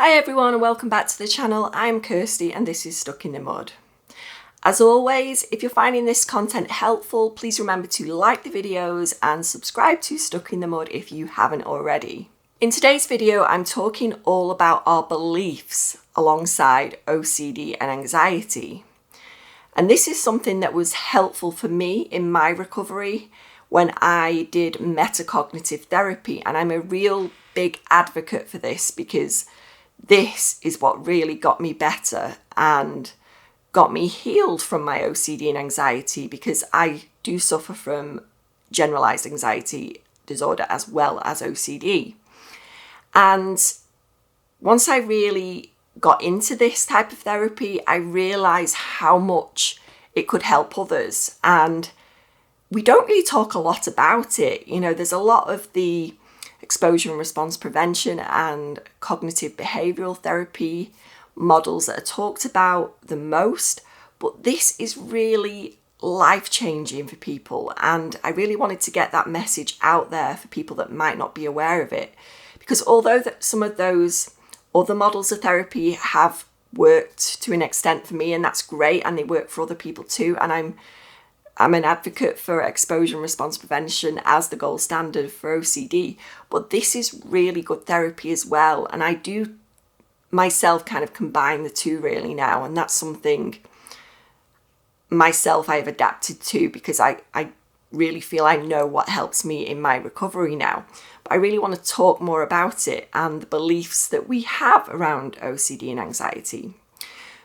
Hi everyone and welcome back to the channel. I'm Kirsty and this is Stuck in the Mud. As always, if you're finding this content helpful, please remember to like the videos and subscribe to Stuck in the Mud if you haven't already. In today's video, I'm talking all about our beliefs alongside OCD and anxiety. And this is something that was helpful for me in my recovery when I did metacognitive therapy, and I'm a real big advocate for this because this is what really got me better and got me healed from my OCD and anxiety, because I do suffer from generalized anxiety disorder as well as OCD. And once I really got into this type of therapy, I realized how much it could help others. And we don't really talk a lot about it. You know, there's a lot of the exposure and response prevention and cognitive behavioral therapy models that are talked about the most, but this is really life-changing for people, and I really wanted to get that message out there for people that might not be aware of it, because although some of those other models of therapy have worked to an extent for me, and that's great, and they work for other people too, and I'm an advocate for exposure and response prevention as the gold standard for OCD, but this is really good therapy as well. And I do myself kind of combine the two really now, and that's something myself I've adapted to because I really feel I know what helps me in my recovery now. But I really want to talk more about it and the beliefs that we have around OCD and anxiety.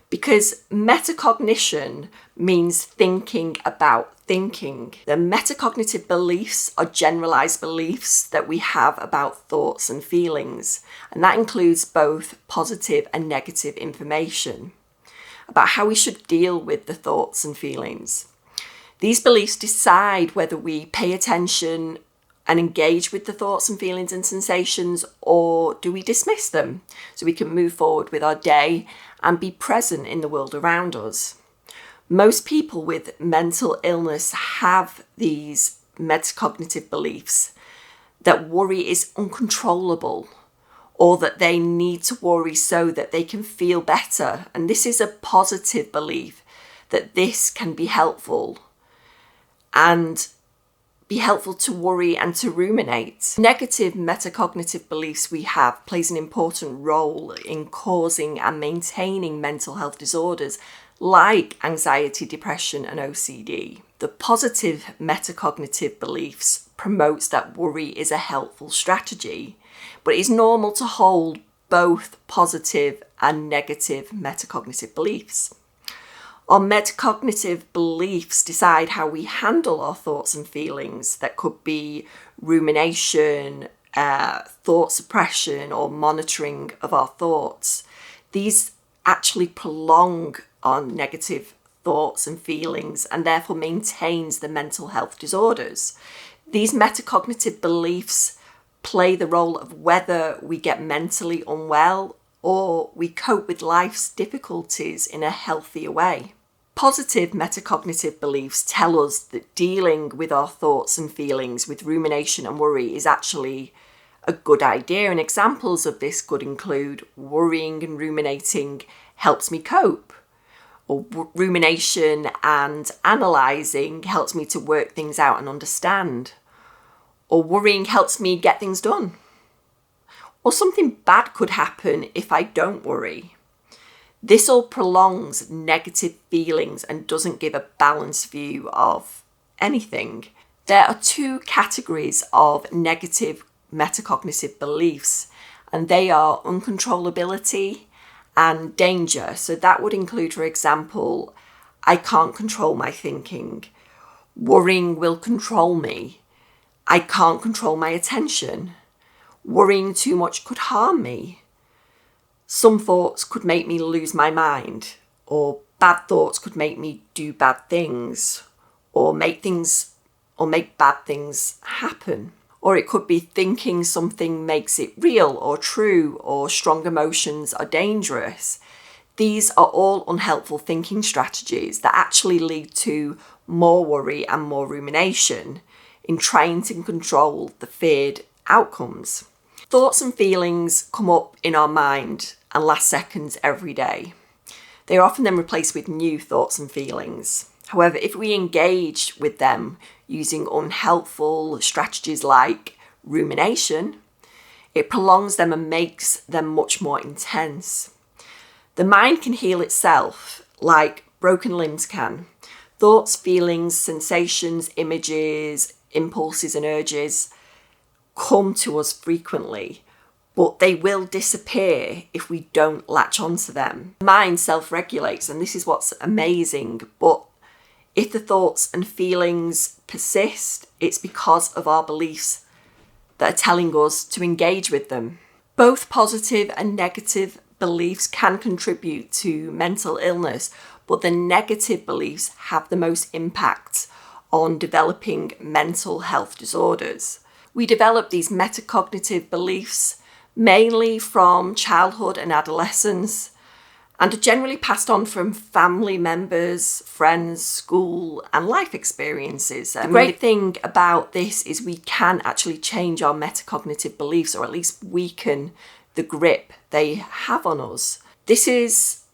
Because metacognition means thinking about thinking. The metacognitive beliefs are generalized beliefs that we have about thoughts and feelings, and that includes both positive and negative information about how we should deal with the thoughts and feelings. These beliefs decide whether we pay attention and engage with the thoughts and feelings and sensations, or do we dismiss them so we can move forward with our day and be present in the world around us. Most people with mental illness have these metacognitive beliefs that worry is uncontrollable, or that they need to worry so that they can feel better. And this is a positive belief that this can be helpful and be helpful to worry and to ruminate. Negative metacognitive beliefs we have plays an important role in causing and maintaining mental health disorders like anxiety, depression, and OCD. The positive metacognitive beliefs promotes that worry is a helpful strategy, but it's normal to hold both positive and negative metacognitive beliefs. Our metacognitive beliefs decide how we handle our thoughts and feelings. That could be rumination, thought suppression, or monitoring of our thoughts. These actually prolong our negative thoughts and feelings and therefore maintains the mental health disorders. These metacognitive beliefs play the role of whether we get mentally unwell or we cope with life's difficulties in a healthier way. Positive metacognitive beliefs tell us that dealing with our thoughts and feelings with rumination and worry is actually a good idea. And examples of this could include worrying and ruminating helps me cope, or rumination and analysing helps me to work things out and understand, or worrying helps me get things done, or something bad could happen if I don't worry. This all prolongs negative feelings and doesn't give a balanced view of anything. There are two categories of negative metacognitive beliefs, and they are uncontrollability and danger. So that would include, for example, I can't control my thinking. Worrying will control me. I can't control my attention. Worrying too much could harm me. Some thoughts could make me lose my mind, or bad thoughts could make me do bad things, or make bad things happen. Or it could be thinking something makes it real or true, or strong emotions are dangerous. These are all unhelpful thinking strategies that actually lead to more worry and more rumination in trying to control the feared outcomes. Thoughts and feelings come up in our mind and last seconds every day. They are often then replaced with new thoughts and feelings. However, if we engage with them using unhelpful strategies like rumination, it prolongs them and makes them much more intense. The mind can heal itself like broken limbs can. Thoughts, feelings, sensations, images, impulses and urges come to us frequently, but they will disappear if we don't latch onto them. The mind self-regulates, and this is what's amazing, but if the thoughts and feelings persist, it's because of our beliefs that are telling us to engage with them. Both positive and negative beliefs can contribute to mental illness, but the negative beliefs have the most impact on developing mental health disorders. We develop these metacognitive beliefs mainly from childhood and adolescence, and are generally passed on from family members, friends, school, and life experiences. The great thing about this is we can actually change our metacognitive beliefs, or at least weaken the grip they have on us. This is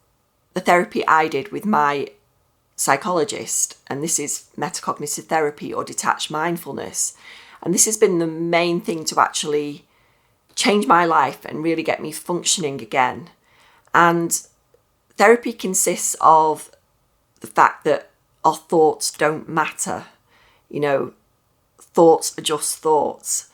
the therapy I did with my psychologist, and this is metacognitive therapy or detached mindfulness. And this has been the main thing to actually change my life and really get me functioning again. And therapy consists of the fact that our thoughts don't matter. Thoughts are just thoughts.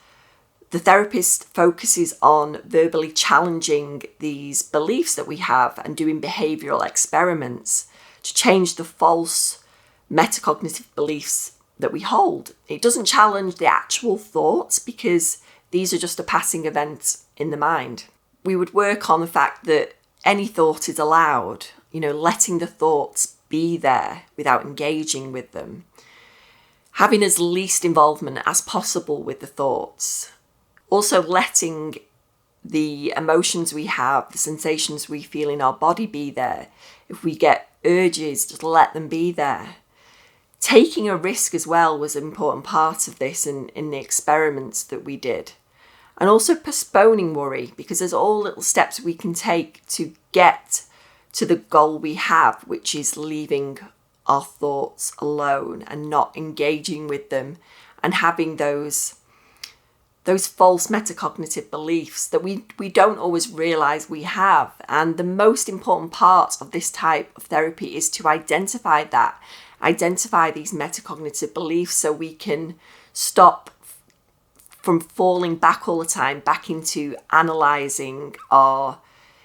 The therapist focuses on verbally challenging these beliefs that we have and doing behavioural experiments to change the false metacognitive beliefs that we hold. It doesn't challenge the actual thoughts because these are just a passing event in the mind. We would work on the fact that any thought is allowed, letting the thoughts be there without engaging with them. Having as least involvement as possible with the thoughts. Also letting the emotions we have, the sensations we feel in our body be there. If we get urges, just let them be there. Taking a risk as well was an important part of this in the experiments that we did. And also postponing worry, because there's all little steps we can take to get to the goal we have, which is leaving our thoughts alone and not engaging with them and having those false metacognitive beliefs that we don't always realise we have. And the most important part of this type of therapy is to identify these metacognitive beliefs so we can stop from falling back all the time back into analysing our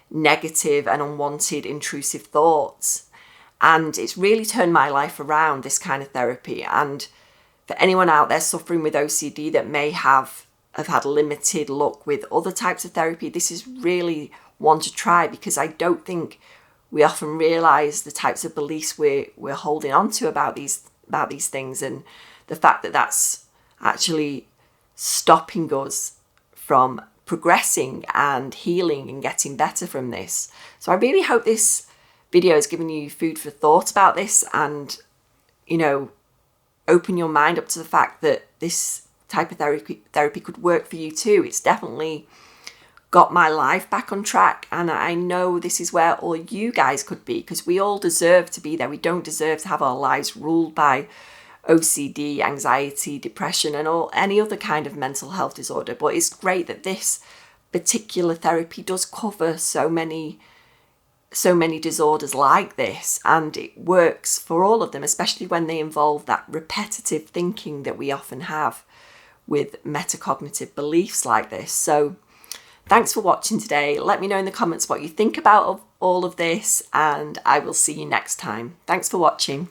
negative and unwanted intrusive thoughts. And it's really turned my life around, this kind of therapy. And for anyone out there suffering with OCD that may have had limited luck with other types of therapy, this is really one to try, because I don't think we often realise the types of beliefs we're holding on to about these things, and the fact that that's actually stopping us from progressing and healing and getting better from this. So I really hope this video has given you food for thought about this, and open your mind up to the fact that this type of therapy could work for you too. It's definitely got my life back on track, and I know this is where all you guys could be, because we all deserve to be there. We don't deserve to have our lives ruled by OCD, anxiety, depression, and any other kind of mental health disorder. But it's great that this particular therapy does cover so many disorders like this, and it works for all of them, especially when they involve that repetitive thinking that we often have with metacognitive beliefs like this. So thanks for watching today. Let me know in the comments what you think about all of this, and I will see you next time. Thanks for watching.